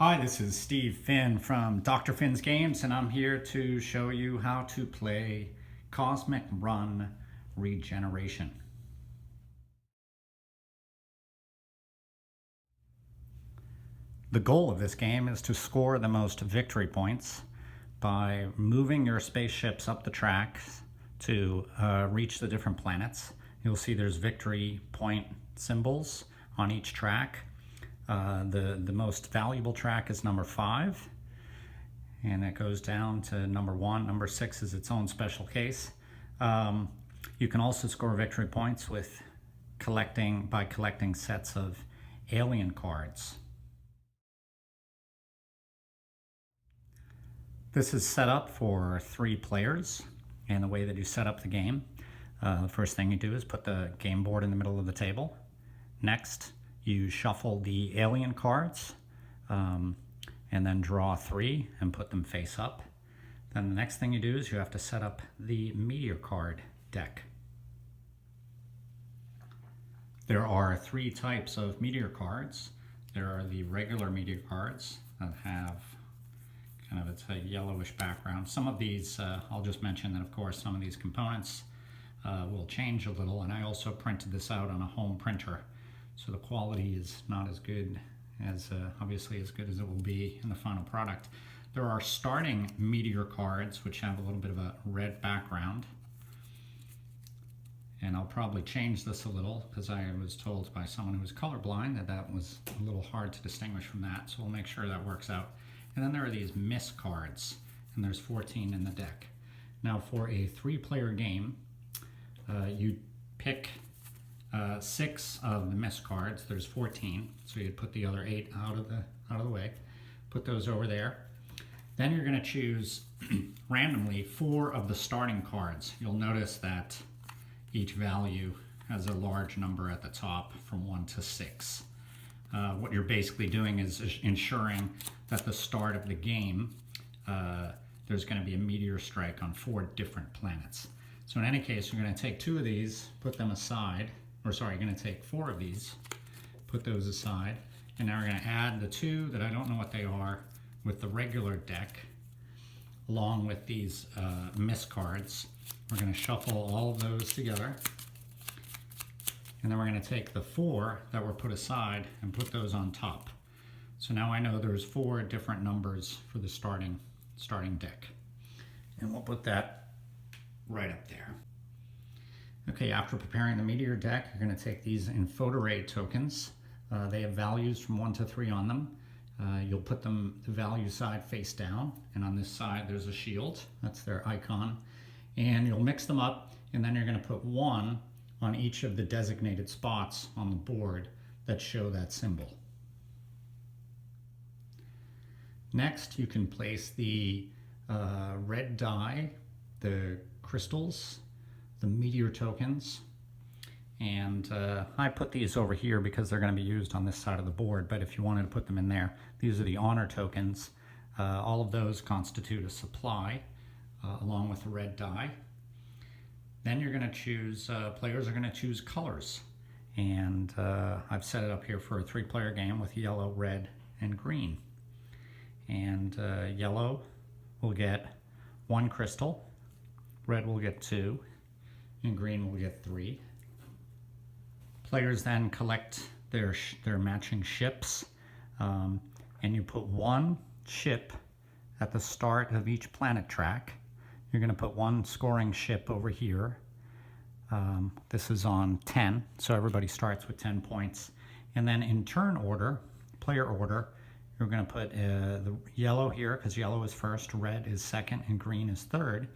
Hi, this is Steve Finn from Dr. Finn's Games, and I'm here to show you how to play Cosmic Run Regeneration. The goal of this game is to score the most victory points by moving your spaceships up the tracks to reach the different planets. You'll see there's victory point symbols on each track. The most valuable track is number 5, and it goes down to number 1. Number 6 is its own special case. You can also score victory points with by collecting sets of alien cards. This is set up for 3 players, and the way that you set up the game, the first thing you do is put the game board in the middle of the table. Next, you shuffle the alien cards and then draw 3 and put them face up. Then the next thing you do is you have to set up the meteor card deck. There are 3 types of meteor cards. There are the regular meteor cards that have it's a yellowish background. Some of these, I'll just mention that of course some of these components will change a little, and I also printed this out on a home printer. So the quality is not as good as, obviously as good as it will be in the final product. There are starting meteor cards which have a little bit of a red background. And I'll probably change this a little because I was told by someone who was colorblind that that was a little hard to distinguish from that. So we'll make sure that works out. And then there are these miss cards, and there's 14 in the deck. Now for a 3-player game, you pick 6 of the miss cards. There's 14, so you'd put the other 8 out of the way. Put those over there. Then you're going to choose randomly 4 of the starting cards. You'll notice that each value has a large number at the top from 1 to 6. What you're basically doing is ensuring that at the start of the game, there's going to be a meteor strike on 4 different planets. So in any case, you're going to take 2 of these, put them aside, or sorry, you're going to take 4 of these, put those aside, and now we're going to add the 2 that I don't know what they are with the regular deck, along with these miss cards. We're going to shuffle all of those together, and then we're going to take the 4 that were put aside and put those on top. So now I know there's 4 different numbers for the starting deck, and we'll put that right up there. Okay, after preparing the meteor deck, you're going to take these Infoteray tokens. They have values from 1 to 3 on them. You'll put them the value side face down, and on this side there's a shield. That's their icon. And you'll mix them up, and then you're going to put 1 on each of the designated spots on the board that show that symbol. Next, you can place the red dye, the crystals, the meteor tokens, and I put these over here because they're going to be used on this side of the board, but if you wanted to put them in there, these are the honor tokens. All of those constitute a supply along with the red dye. Then you're going to choose, players are going to choose colors, and I've set it up here for a 3-player game with yellow, red, and green. And yellow will get 1 crystal, red will get 2, and green will get 3. Players then collect their matching ships, and you put 1 ship at the start of each planet track. You're going to put 1 scoring ship over here. This is on 10, so everybody starts with 10 points. And then in turn order, player order, you're going to put the yellow here, because yellow is first, red is second, and green is third.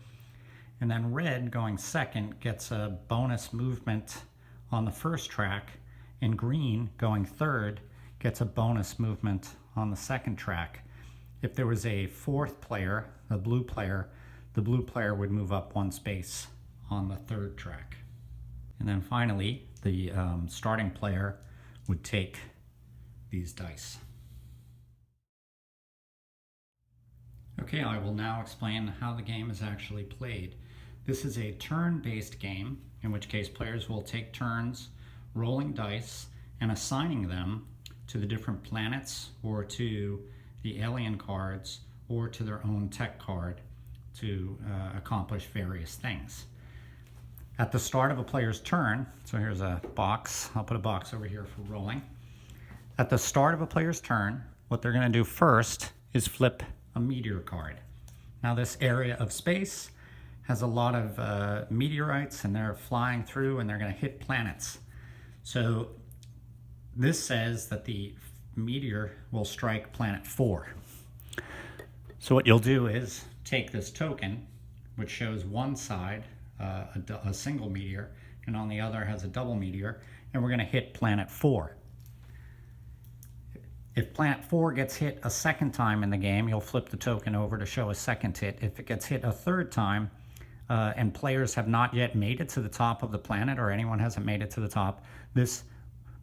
And then red, going second, gets a bonus movement on the first track, and green, going third, gets a bonus movement on the second track. If there was a 4th player, the blue player would move up 1 space on the 3rd track. And then finally, the starting player would take these dice. Okay, I will now explain how the game is actually played. This is a turn-based game, in which case players will take turns rolling dice and assigning them to the different planets or to the alien cards or to their own tech card to accomplish various things. At the start of a player's turn, so here's a box, I'll put a box over here for rolling. At the start of a player's turn, what they're going to do first is flip a meteor card. Now this area of space has a lot of meteorites, and they're flying through and they're going to hit planets. So this says that the meteor will strike planet 4. So what you'll do is take this token, which shows one side a single meteor, and on the other has a double meteor, and we're going to hit planet 4. If planet 4 gets hit a second time in the game, you'll flip the token over to show a second hit. If it gets hit a third time, and players have not yet made it to the top of the planet, or anyone hasn't made it to the top, this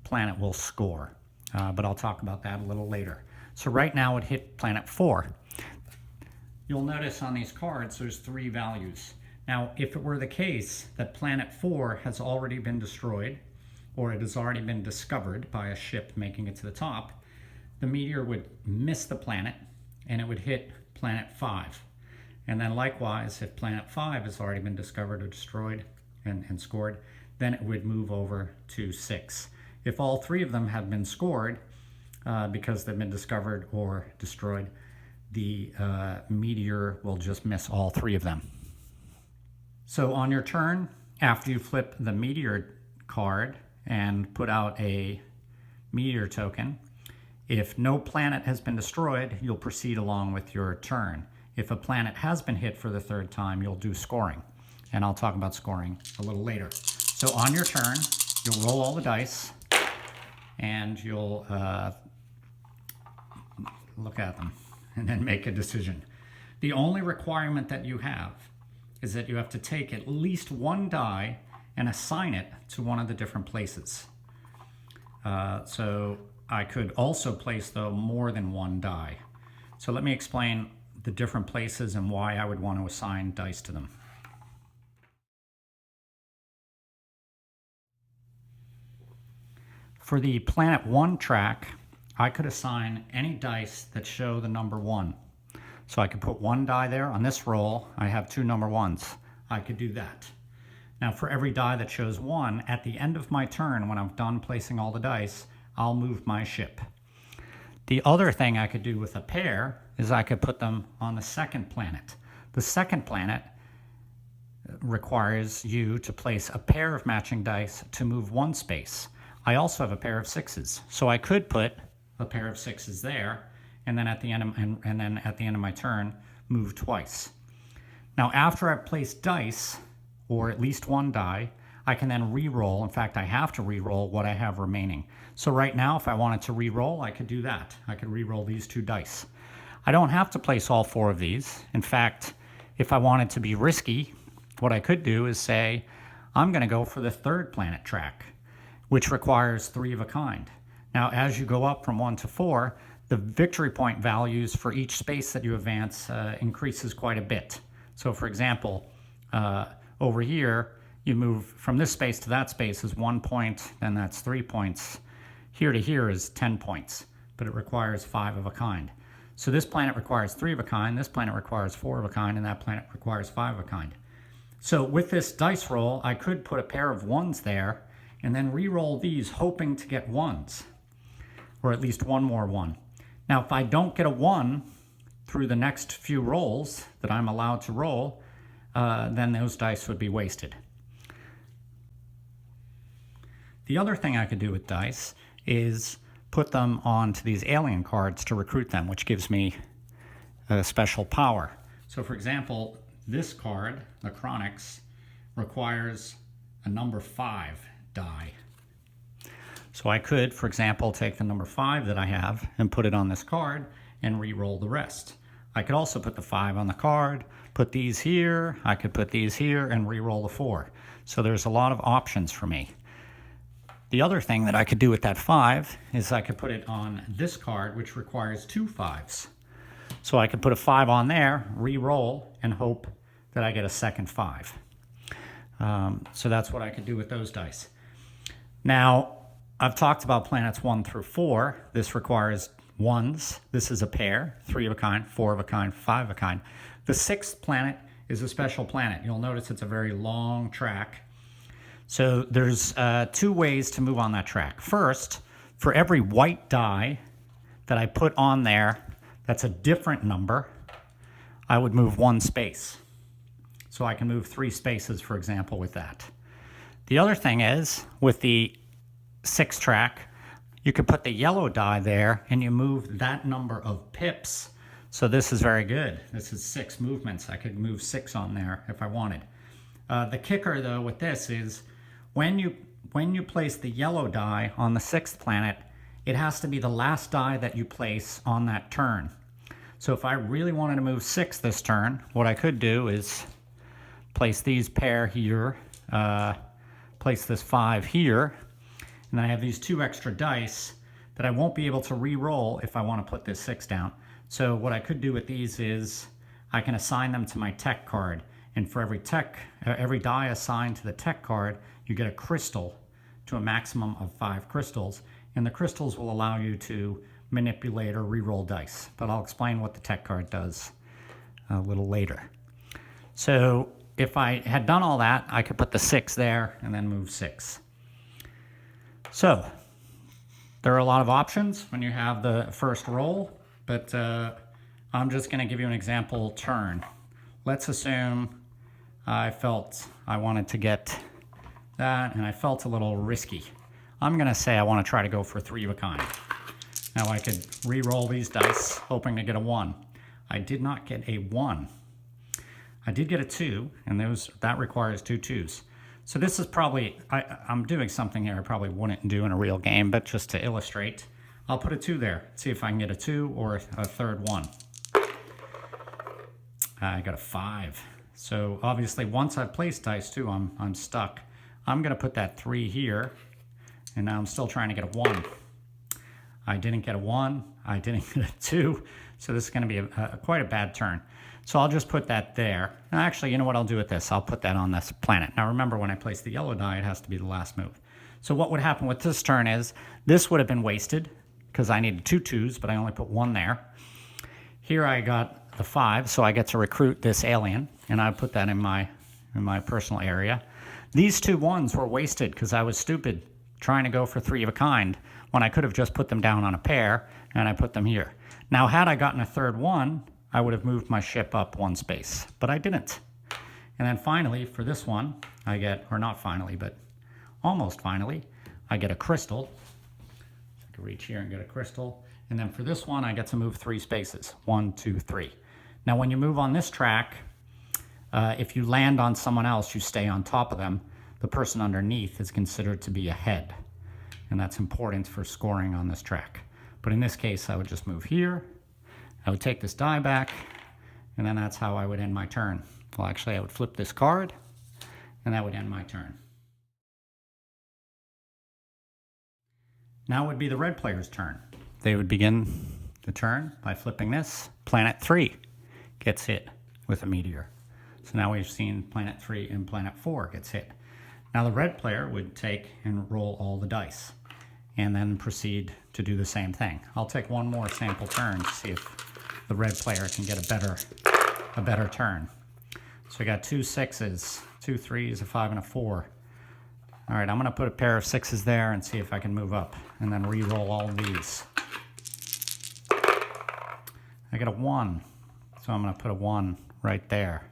planet will score. But I'll talk about that a little later. So right now it hit planet 4. You'll notice on these cards there's 3 values. Now, if it were the case that planet 4 has already been destroyed, or it has already been discovered by a ship making it to the top, the meteor would miss the planet and it would hit planet 5. And then likewise, if planet 5 has already been discovered or destroyed and scored, then it would move over to 6. If all 3 of them have been scored because they've been discovered or destroyed, the meteor will just miss all 3 of them. So on your turn, after you flip the meteor card and put out a meteor token, if no planet has been destroyed, you'll proceed along with your turn. If a planet has been hit for the 3rd time, you'll do scoring. And I'll talk about scoring a little later. So on your turn, you'll roll all the dice, and you'll look at them and then make a decision. The only requirement that you have is that you have to take at least 1 die and assign it to one of the different places. So I could also place, though, more than 1 die. So let me explain the different places and why I would want to assign dice to them. For the Planet 1 track, I could assign any dice that show the number 1. So I could put 1 die there. On this roll, I have 2 number 1s. I could do that. Now for every die that shows 1, at the end of my turn, when I'm done placing all the dice, I'll move my ship. The other thing I could do with a pair is I could put them on the 2nd planet. The 2nd planet requires you to place a pair of matching dice to move 1 space. I also have a pair of 6s, so I could put a pair of 6s there, and then at the end of my turn, move twice. Now, after I've placed dice, or at least 1 die, I can then re-roll. In fact, I have to re-roll what I have remaining. So right now, if I wanted to re-roll, I could do that. I could re-roll these 2 dice. I don't have to place all 4 of these. In fact, if I wanted to be risky, what I could do is say, I'm going to go for the 3rd planet track, which requires 3 of a kind. Now, as you go up from 1 to 4, the victory point values for each space that you advance increases quite a bit. So for example, over here, you move from this space to that space is 1 point, then that's 3 points. Here to here is 10 points, but it requires 5 of a kind. So this planet requires 3 of a kind, this planet requires 4 of a kind, and that planet requires 5 of a kind. So with this dice roll, I could put a pair of 1s there and then re-roll these, hoping to get 1s, or at least 1 more 1. Now, if I don't get a 1 through the next few rolls that I'm allowed to roll, then those dice would be wasted. The other thing I could do with dice is put them onto these alien cards to recruit them, which gives me a special power. So for example, this card, the Chronics, requires a number 5 die. So I could, for example, take the number 5 that I have and put it on this card and re-roll the rest. I could also put the 5 on the card, put these here, I could put these here and re-roll the 4. So there's a lot of options for me. The other thing that I could do with that 5 is I could put it on this card, which requires 2 5s. So I could put a 5 on there, re-roll, and hope that I get a second 5. So that's what I could do with those dice. Now, I've talked about planets 1 through 4. This requires ones. This is a pair, 3 of a kind, 4 of a kind, 5 of a kind. The 6th planet is a special planet. You'll notice it's a very long track. So there's 2 ways to move on that track. First, for every white die that I put on there that's a different number, I would move 1 space. So I can move 3 spaces, for example, with that. The other thing is, with the 6 track, you could put the yellow die there and you move that number of pips. So this is very good. This is 6 movements. I could move 6 on there if I wanted. The kicker, though, with this is when you place the yellow die on the 6th planet, it has to be the last die that you place on that turn. So if I really wanted to move 6 this turn, what I could do is place these pair here, place this 5 here, and then I have these 2 extra dice that I won't be able to re-roll if I want to put this 6 down. So what I could do with these is I can assign them to my tech card, and for every die assigned to the tech card, you get a crystal to a maximum of 5 crystals, and the crystals will allow you to manipulate or re-roll dice. But I'll explain what the tech card does a little later. So if I had done all that, I could put the 6 there and then move 6. So there are a lot of options when you have the first roll, but I'm just going to give you an example turn. Let's assume I felt I wanted to get that, and I felt a little risky. I'm going to say I want to try to go for 3 of a kind. Now I could re-roll these dice, hoping to get a 1. I did not get a 1. I did get a 2, and that requires 2 2s. So this is probably, I'm doing something here I probably wouldn't do in a real game, but just to illustrate, I'll put a 2 there. See if I can get a 2 or a third 1. I got a 5. So obviously once I've placed dice too, I'm stuck. I'm going to put that 3 here, and now I'm still trying to get a 1. I didn't get a 1. I didn't get a 2. So this is going to be quite a bad turn. So I'll just put that there. Now actually, you know what I'll do with this? I'll put that on this planet. Now remember, when I place the yellow die, it has to be the last move. So what would happen with this turn is this would have been wasted because I needed 2 2s, but I only put 1 there. Here I got the 5, so I get to recruit this alien, and I put that in my personal area. These 2 1s were wasted because I was stupid trying to go for 3 of a kind when I could have just put them down on a pair, and I put them here. Now had I gotten a third 1, I would have moved my ship up 1 space, but I didn't. And then finally, for this one, I get, or not finally, but almost finally, I get a crystal. I can reach here and get a crystal. And then for this one, I get to move 3 spaces, 1, 2, 3. Now when you move on this track, if you land on someone else, you stay on top of them. The person underneath is considered to be ahead. And that's important for scoring on this track. But in this case, I would just move here. I would take this die back, and then that's how I would end my turn. Well, actually, I would flip this card, and that would end my turn. Now would be the red player's turn. They would begin the turn by flipping this. Planet 3 gets hit with a meteor. So now we've seen planet 3 and planet 4 gets hit. Now the red player would take and roll all the dice, and then proceed to do the same thing. I'll take one more sample turn to see if the red player can get a better turn. So we got 2 6s, 2 3s, a 5, and a 4. All right, I'm gonna put a pair of 6s there and see if I can move up, and then re-roll all of these. I got a 1, so I'm gonna put a 1 right there.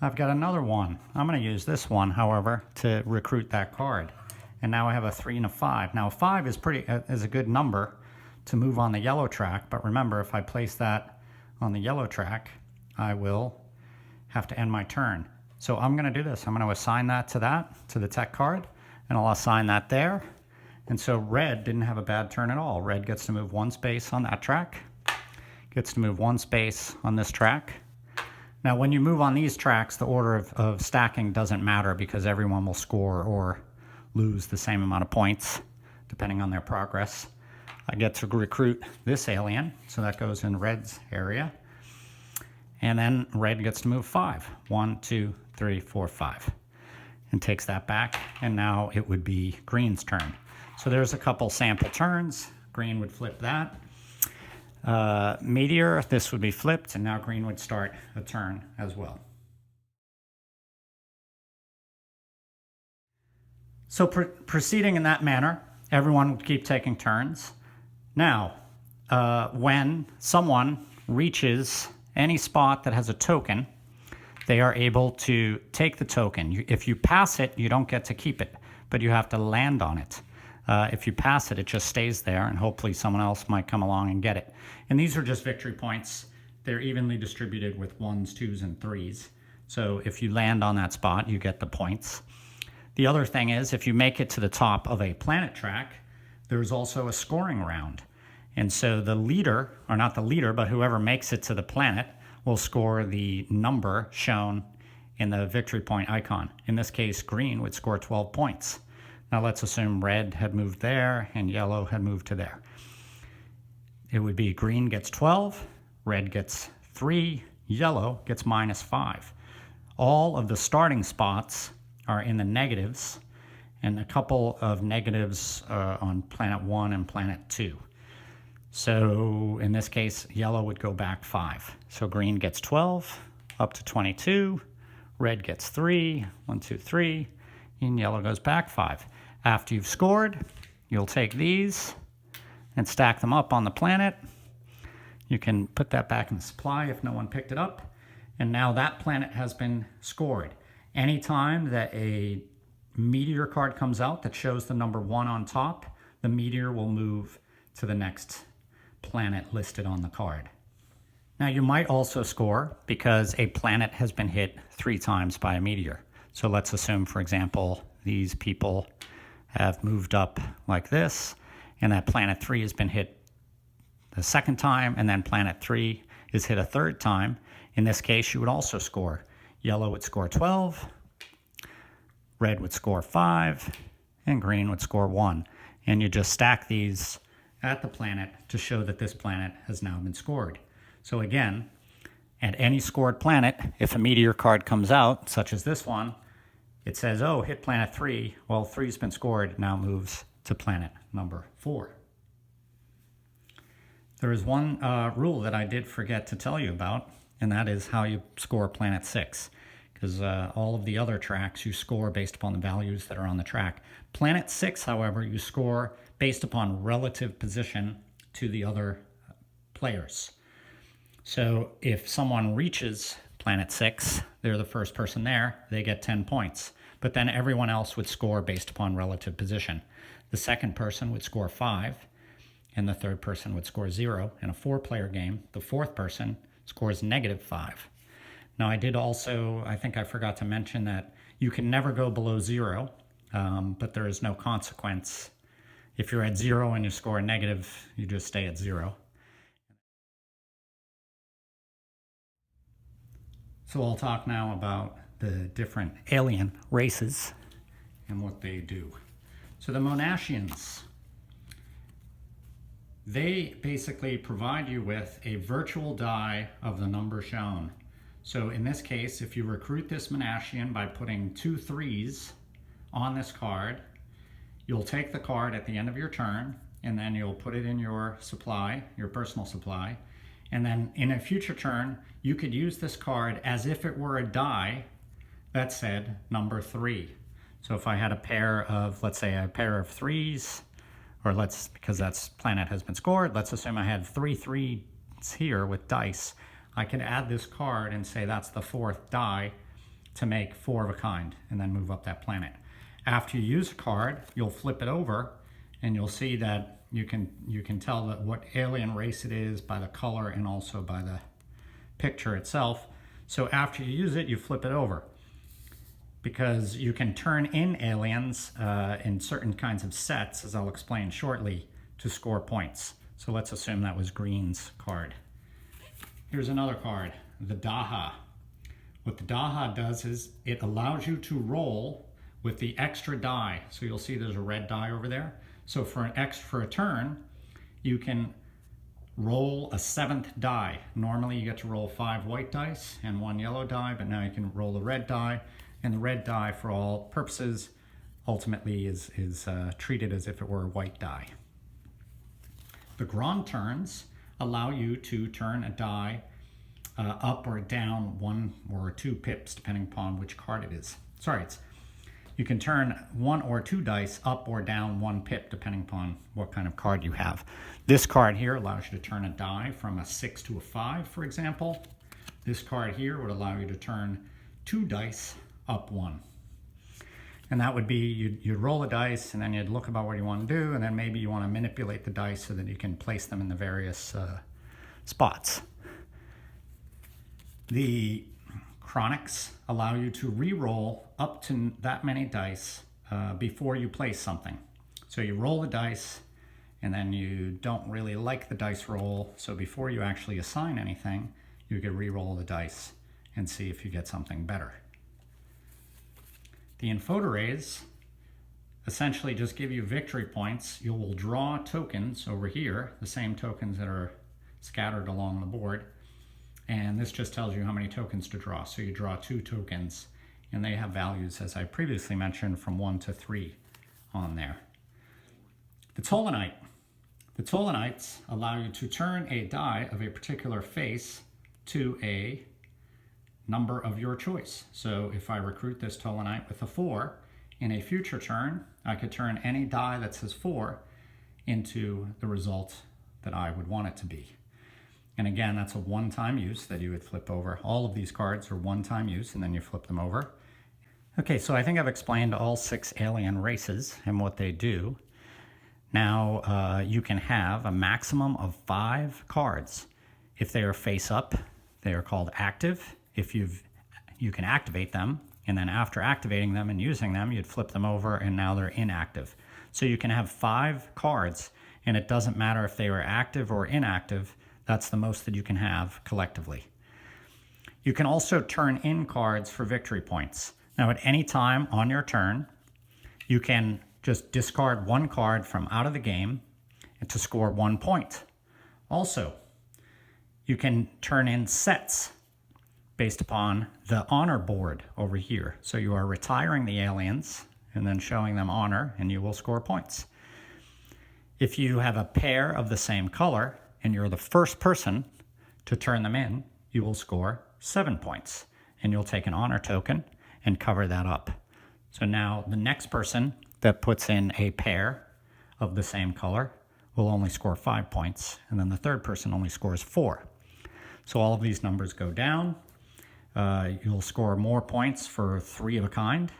I've got another 1. I'm gonna use this one, however, to recruit that card. And now I have a 3 and a 5. Now 5 is a good number to move on the yellow track, but remember, if I place that on the yellow track, I will have to end my turn. So I'm going to do this. I'm going to assign that to the tech card, and I'll assign that there. And so red didn't have a bad turn at all. Red gets to move 1 space on that track, gets to move 1 space on this track. Now when you move on these tracks, the order of stacking doesn't matter because everyone will score or lose the same amount of points depending on their progress. I get to recruit this alien, so that goes in red's area. And then red gets to move 5. 1, 2, 3, 4, 5. And takes that back, and now it would be green's turn. So there's a couple sample turns. Green would flip that. Meteor, this would be flipped, and now green would start a turn as well. So proceeding in that manner, everyone would keep taking turns. Now, when someone reaches any spot that has a token, they are able to take the token. If you pass it, you don't get to keep it, but you have to land on it. If you pass it, it just stays there, and hopefully someone else might come along and get it. And these are just victory points. They're evenly distributed with 1s, 2s, and 3s. So if you land on that spot, you get the points. The other thing is, if you make it to the top of a planet track, there's also a scoring round. And so the leader, or not the leader, but whoever makes it to the planet will score the number shown in the victory point icon. In this case, green would score 12 points. Now let's assume red had moved there and yellow had moved to there. It would be green gets 12, red gets 3, yellow gets -5. All of the starting spots are in the negatives, and a couple of negatives on planet 1 and planet 2. So in this case, yellow would go back 5. So green gets 12 up to 22, red gets 3, 1, 2, 3, and yellow goes back 5. After you've scored, you'll take these and stack them up on the planet. You can put that back in the supply if no one picked it up. And now that planet has been scored. Anytime that a meteor card comes out that shows the number 1 on top, the meteor will move to the next planet listed on the card. Now you might also score because a planet has been hit 3 times by a meteor. So let's assume, for example, these people have moved up like this, and that planet 3 has been hit the second time, and then planet 3 is hit a third time. In this case, you would also score. Yellow would score 12, red would score 5, and green would score 1. And you just stack these at the planet to show that this planet has now been scored. So again, at any scored planet, if a meteor card comes out, such as this one, it says, oh, hit planet 3. Well, 3's been scored, now moves to planet number 4. There is one rule that I did forget to tell you about, and that is how you score planet 6. Because all of the other tracks you score based upon the values that are on the track. Planet 6, however, you score based upon relative position to the other players. So if someone reaches planet 6, they're the first person there, they get 10 points. But then everyone else would score based upon relative position. The second person would score 5, and the third person would score 0. In a 4-player game, the fourth person scores -5. Now I did also, I think I forgot to mention that you can never go below 0, but there is no consequence. If you're at 0 and you score a negative, you just stay at 0. So I'll talk now about the different alien races and what they do. So the Monashians, they basically provide you with a virtual die of the number shown. So in this case, if you recruit this Monashian by putting 2 3s on this card, you'll take the card at the end of your turn, and then you'll put it in your supply, your personal supply. And then in a future turn, you could use this card as if it were a die that said number 3. So if I had a pair of, let's say a pair of 3s, or because that's planet has been scored, let's assume I had 3 3s here with dice. I can add this card and say that's the 4th die to make 4 of a kind, and then move up that planet. After you use a card, you'll flip it over, and you'll see that you can tell that what alien race it is by the color and also by the picture itself. So after you use it, you flip it over, because you can turn in aliens in certain kinds of sets, as I'll explain shortly, to score points. So let's assume that was green's card. Here's another card, the Daha. What the Daha does is it allows you to roll with the extra die. So you'll see there's a red die over there. So for a turn, you can roll a 7th die. Normally you get to roll 5 white dice and 1 yellow die, but now you can roll a red die. And the red die, for all purposes, ultimately is treated as if it were a white die. The grand turns allow you to turn a die up or down 1 or 2 pips, depending upon which card it is. You can turn 1 or 2 dice up or down 1 pip, depending upon what kind of card you have. This card here allows you to turn a die from a 6 to a 5, for example. This card here would allow you to turn 2 dice up 1. And that would be, you'd roll a dice, and then you'd look about what you want to do, and then maybe you want to manipulate the dice so that you can place them in the various spots. The chronics allow you to re-roll up to that many dice before you place something. So you roll the dice, and then you don't really like the dice roll, so before you actually assign anything, you could re-roll the dice and see if you get something better. The infodorays essentially just give you victory points. You will draw tokens over here, the same tokens that are scattered along the board, and this just tells you how many tokens to draw. So you draw 2 tokens, and they have values, as I previously mentioned, from 1 to 3 on there. The Tolanite. The Tolanites allow you to turn a die of a particular face to a number of your choice. So if I recruit this Tolanite with a 4, in a future turn, I could turn any die that says 4 into the result that I would want it to be. And again, that's a one-time use that you would flip over. All of these cards are one-time use, and then you flip them over. Okay, so I think I've explained all 6 alien races and what they do. Now, you can have a maximum of 5 cards. If they are face up, they are called active. If you can activate them, and then after activating them and using them, you'd flip them over, and now they're inactive. So you can have 5 cards, and it doesn't matter if they were active or inactive. That's the most that you can have collectively. You can also turn in cards for victory points. Now, at any time on your turn, you can just discard 1 card from out of the game to score 1 point. Also, you can turn in sets based upon the honor board over here. So you are retiring the aliens and then showing them honor, and you will score points. If you have a pair of the same color and you're the first person to turn them in, you will score 7 points, and you'll take an honor token and cover that up. So now the next person that puts in a pair of the same color will only score 5 points, and then the third person only scores 4. So all of these numbers go down. You'll score more points for 3 of a kind.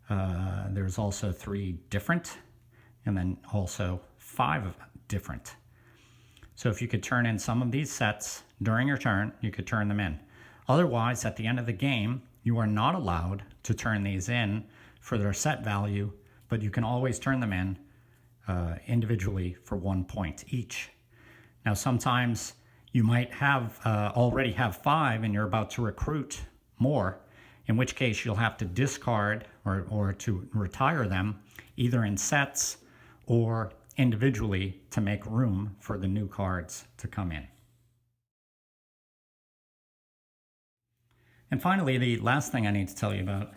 There's also 3 different, and then also 5 different. So if you could turn in some of these sets during your turn, you could turn them in. Otherwise, at the end of the game, you are not allowed to turn these in for their set value, but you can always turn them in individually for 1 point each. Now, sometimes you might have already have 5 and you're about to recruit more, in which case you'll have to discard or to retire them either in sets or individually to make room for the new cards to come in. And finally, the last thing I need to tell you about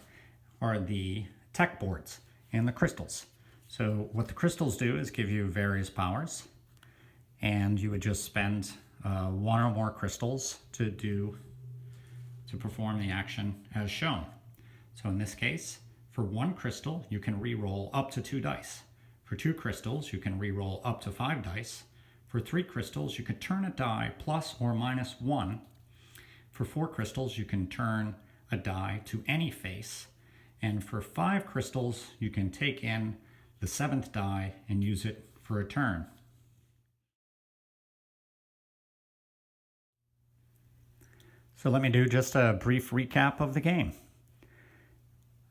are the tech boards and the crystals. So what the crystals do is give you various powers, and you would just spend 1 or more crystals to perform the action as shown. So in this case, for 1 crystal, you can re-roll up to 2 dice. For 2 crystals, you can re-roll up to 5 dice. For 3 crystals, you could turn a die plus or minus 1. For 4 crystals, you can turn a die to any face. And for 5 crystals, you can take in the 7th die and use it for a turn. So let me do just a brief recap of the game.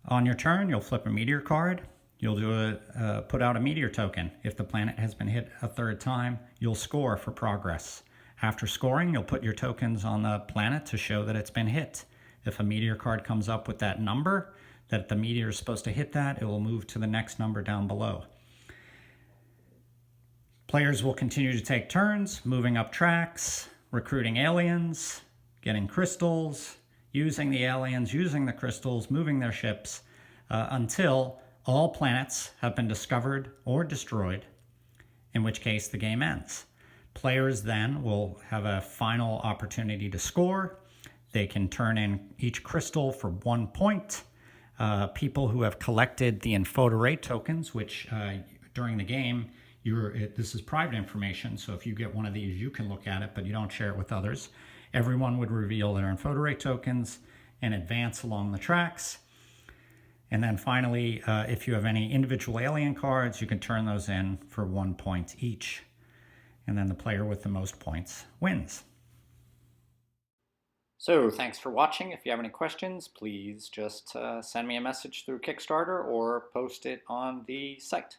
On your turn, you'll flip a meteor card. You'll put out a meteor token. If the planet has been hit a 3rd time, you'll score for progress. After scoring, you'll put your tokens on the planet to show that it's been hit. If a meteor card comes up with that number, that the meteor is supposed to hit that, it will move to the next number down below. Players will continue to take turns, moving up tracks, recruiting aliens, getting crystals, using the aliens, using the crystals, moving their ships, until All planets have been discovered or destroyed, in which case the game ends. Players then will have a final opportunity to score. They can turn in each crystal for 1 point. People who have collected the Infodorate tokens, which during the game, this is private information, so if you get one of these, you can look at it, but you don't share it with others. Everyone would reveal their Infodorate tokens and advance along the tracks. And then finally, if you have any individual alien cards, you can turn those in for 1 point each. And then the player with the most points wins. So thanks for watching. If you have any questions, please just send me a message through Kickstarter or post it on the site.